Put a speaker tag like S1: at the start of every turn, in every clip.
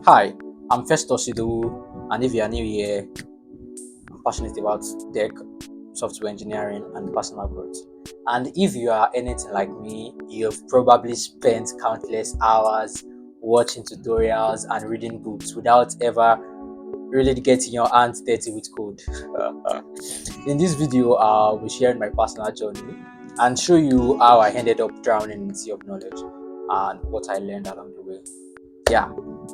S1: Hi, I'm Festus Idowu, and if you are new here, I'm passionate about tech, software engineering, and personal growth. And if you are anything like me, you've probably spent countless hours watching tutorials and reading books without ever really getting your hands dirty with code. In this video, I'll be sharing my personal journey and show you how I ended up drowning in the sea of knowledge and what I learned along the way. Yeah.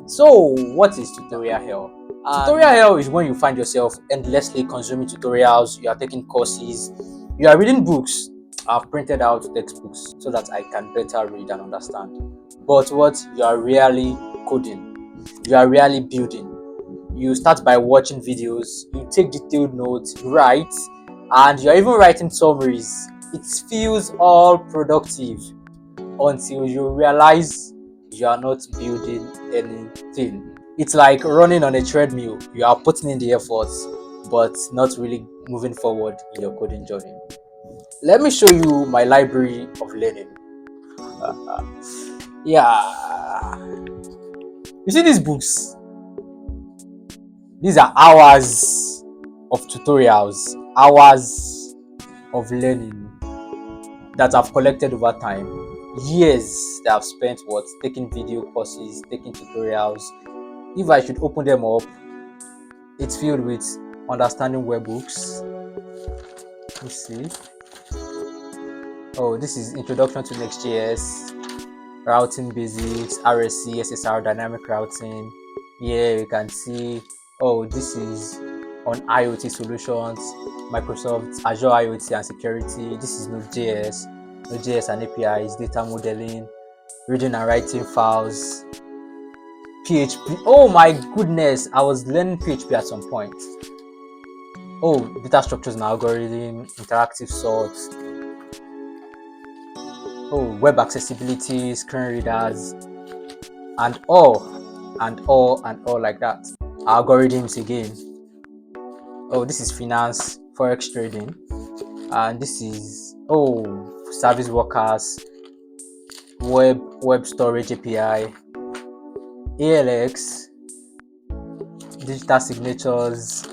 S1: So, what is tutorial hell? Tutorial hell is when you find yourself endlessly consuming tutorials, you are taking courses, you are reading books. I've printed out textbooks so that I can better read and understand. But what you are really coding, you are really building. You start by watching videos, you take detailed notes, you write, and you're even writing summaries. It feels all productive until you realize you are not building anything. It's like running on a treadmill. You are putting in the efforts, but not really moving forward in your coding journey. Let me show you my library of learning. Yeah. You see these books? These are hours of tutorials, hours of learning that I've collected over time. Years that I've spent taking video courses, taking tutorials. If I should open them up, it's filled with understanding webhooks. Let's see. Oh, this is Introduction to Next.js, routing basics, RSC, SSR, dynamic routing. Here you can see, oh, this is on IoT solutions, Microsoft Azure IoT and security. This is Node.js and APIs, data modeling, reading and writing files, PHP. Oh my goodness, I was learning PHP at some point. Oh, data structures and algorithm, interactive sort. Oh, web accessibility, screen readers, and all like that. Algorithms again. Oh, this is finance, forex trading, and this is service workers, web storage API, ALX, digital signatures,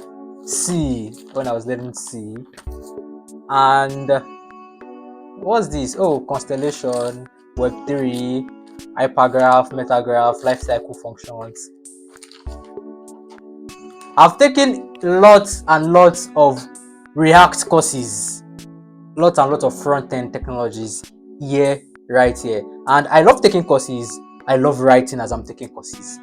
S1: C when I was learning C, and what's this? Oh, constellation, Web3, hypergraph, metagraph, lifecycle functions. I've taken lots and lots of React courses, lots and lots of front-end technologies here, right here. And I love taking courses. I love writing as I'm taking courses.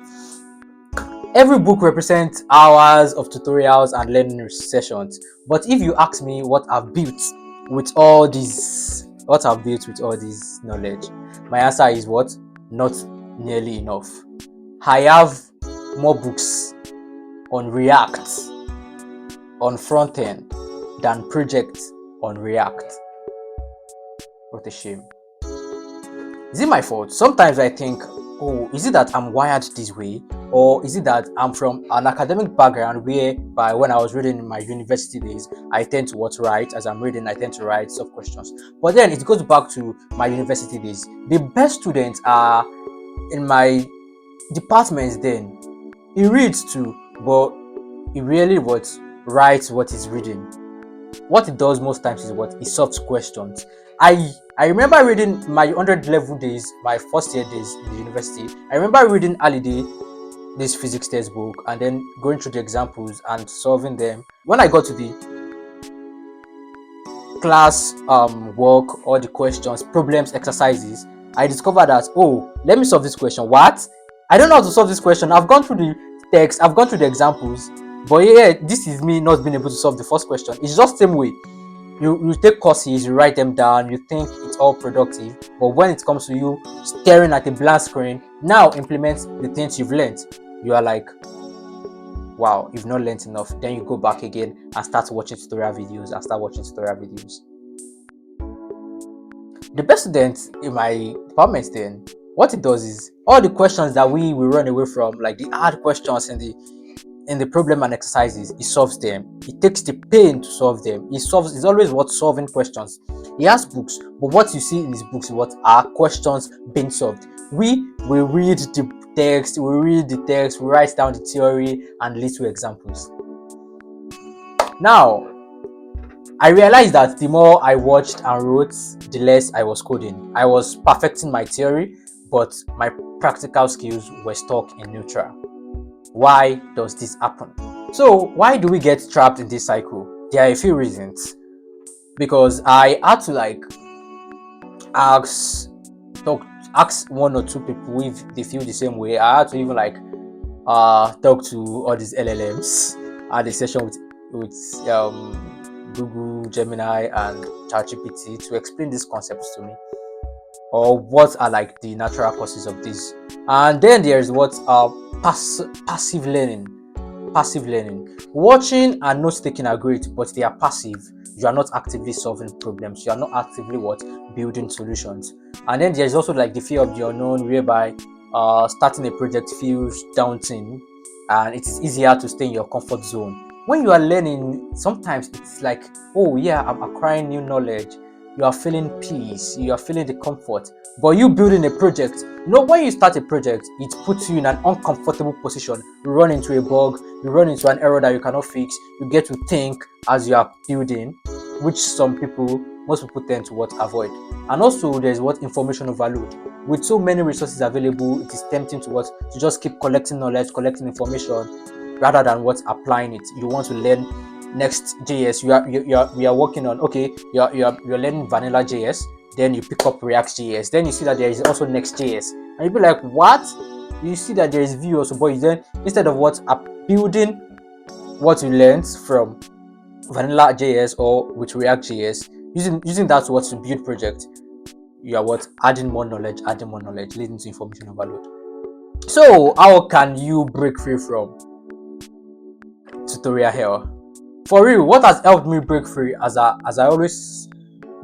S1: Every book represents hours of tutorials and learning sessions. But if you ask me what I've built with all this knowledge, my answer is what? Not nearly enough. I have more books on React, on front end, than projects on React. What a shame. Is it my fault? Sometimes I think, oh, is it that I'm wired this way? Or is it that I'm from an academic background whereby when I was reading in my university days, I tend to write. As I'm reading, I tend to write sub questions. But then it goes back to my university days. The best students are in my departments then. He reads too, but he really writes what he's reading. What it does most times is he solves questions. I remember reading my 100 level days, my first year days in the university. I remember reading Holiday, this physics textbook, and then going through the examples and solving them. When I got to the class work or the questions, problems, exercises, I discovered that, oh, let me solve this question. What? I don't know how to solve this question. I've gone through the text, I've gone through the examples, but yeah, this is me not being able to solve the first question. It's just the same way. You take courses, you write them down, you think it's all productive, but when it comes to you staring at a blank screen, now implement the things you've learned, you are like, wow, you've not learned enough. Then you go back again and start watching tutorial videos. The best student in my department then, what it does is all the questions that we run away from, like the hard questions in the problem and exercises, he solves them. He takes the pain to solve them. He's always solving questions. He has books, but what you see in his books is what are questions being solved. We read the text, we read the text, we write down the theory and little examples. Now, I realized that the more I watched and wrote, the less I was coding. I was perfecting my theory, but my practical skills were stuck in neutral. Why does this happen? So, why do we get trapped in this cycle? There are a few reasons. Because I had to ask talk ask one or two people if they feel the same way. I had to even talk to all these LLMs. I had a session with Google, Gemini, and ChatGPT to explain these concepts to me, or what are like the natural causes of this. And then there's what passive learning. Passive learning. Watching and note taking are great, but they are passive. You are not actively solving problems. You are not actively building solutions. And then there's also like the fear of the unknown, whereby starting a project feels daunting, and it's easier to stay in your comfort zone. When you are learning, sometimes it's like, oh yeah, I'm acquiring new knowledge. You are feeling peace. You are feeling the comfort. But you building a project, when you start a project, it puts you in an uncomfortable position. You run into a bug, you run into an error that you cannot fix. You get to think as you are building, which most people tend to avoid. And also, there's information overload. With so many resources available, it is tempting to just keep collecting knowledge, collecting information, rather than applying it. You want to learn next JS. We are working on, okay, you're learning vanilla JS, then you pick up React JS, then you see that there is also next JS, and you'll be like, what? You see that there is Vue also, but then instead of building what you learned from vanilla JS or with React JS, using that to build project, you are adding more knowledge, leading to information overload. So how can you break free from tutorial hell? For real, what has helped me break free, as I always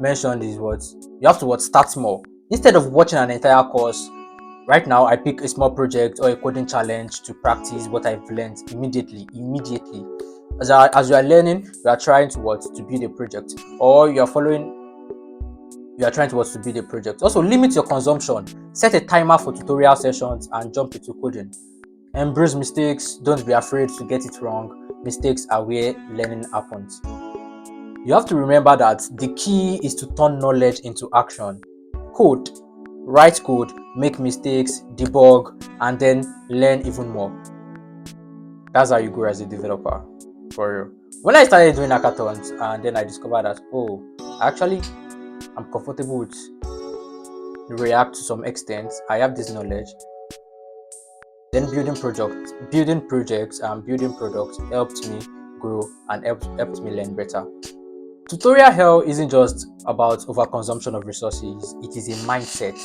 S1: mentioned, is you have to start small. Instead of watching an entire course, right now I pick a small project or a coding challenge to practice what I've learned immediately. As you are learning, you are trying to build a project, or you are trying to build a project. Also, limit your consumption. Set a timer for tutorial sessions and jump into coding. Embrace mistakes. Don't be afraid to get it wrong. Mistakes are where learning happens. You have to remember that the key is to turn knowledge into action. Code. Write code, make mistakes, debug, and then learn even more. That's how you grow as a developer. For real. When I started doing hackathons, and then I discovered that, I'm comfortable with React to some extent. I have this knowledge. Then building projects and building products helped me grow and helped me learn better. Tutorial hell isn't just about overconsumption of resources, it is a mindset.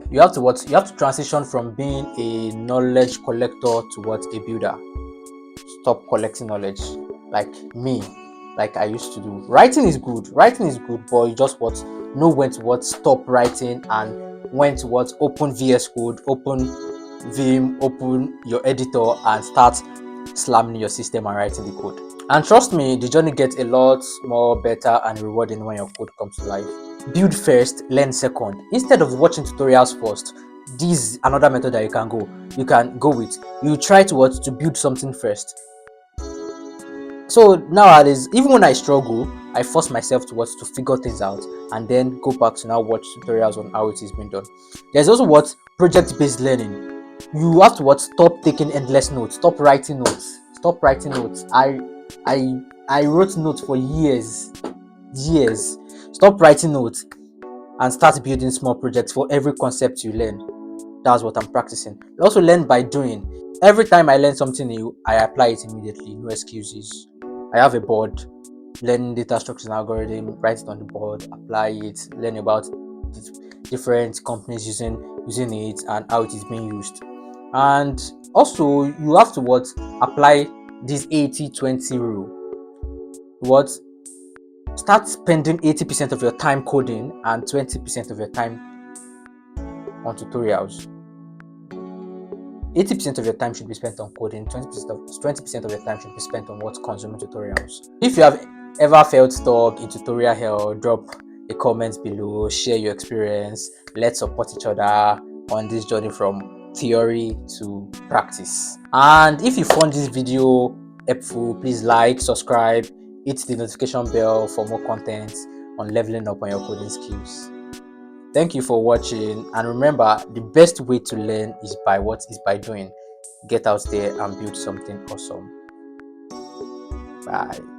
S1: You have to transition from being a knowledge collector to a builder. Stop collecting knowledge like me, like I used to do. Writing is good, but you just know when to stop writing and when to open VS Code, open Vim, open your editor and start slamming your system and writing the code. And trust me, the journey gets a lot more better and rewarding when your code comes to life. Build first, learn second. Instead of watching tutorials first, this is another method that you can go with. You try to build something first. So nowadays, even when I struggle, I force myself to figure things out and then go back to now watch tutorials on how it is being done. There's also project-based learning. You have to stop taking endless notes. Stop writing notes. I wrote notes for years. Stop writing notes and start building small projects for every concept you learn. That's what I'm practicing. You also learn by doing. Every time I learn something new, I apply it immediately. No excuses. I have a board, learn data structures and algorithm, write it on the board, apply it, learn about different companies using it and how it is being used. And also, you have to apply this 80-20 rule. Start spending 80% of your time coding and 20% of your time on tutorials. 80% of your time should be spent on coding, 20% of your time should be spent on consuming tutorials. If you have ever felt stuck in tutorial hell, drop a comment below, share your experience. Let's support each other on this journey from theory to practice. And if you found this video helpful, please like, subscribe, hit the notification bell for more content on leveling up on your coding skills. Thank you for watching, and remember, the best way to learn is by doing. Get out there and build something awesome. Bye.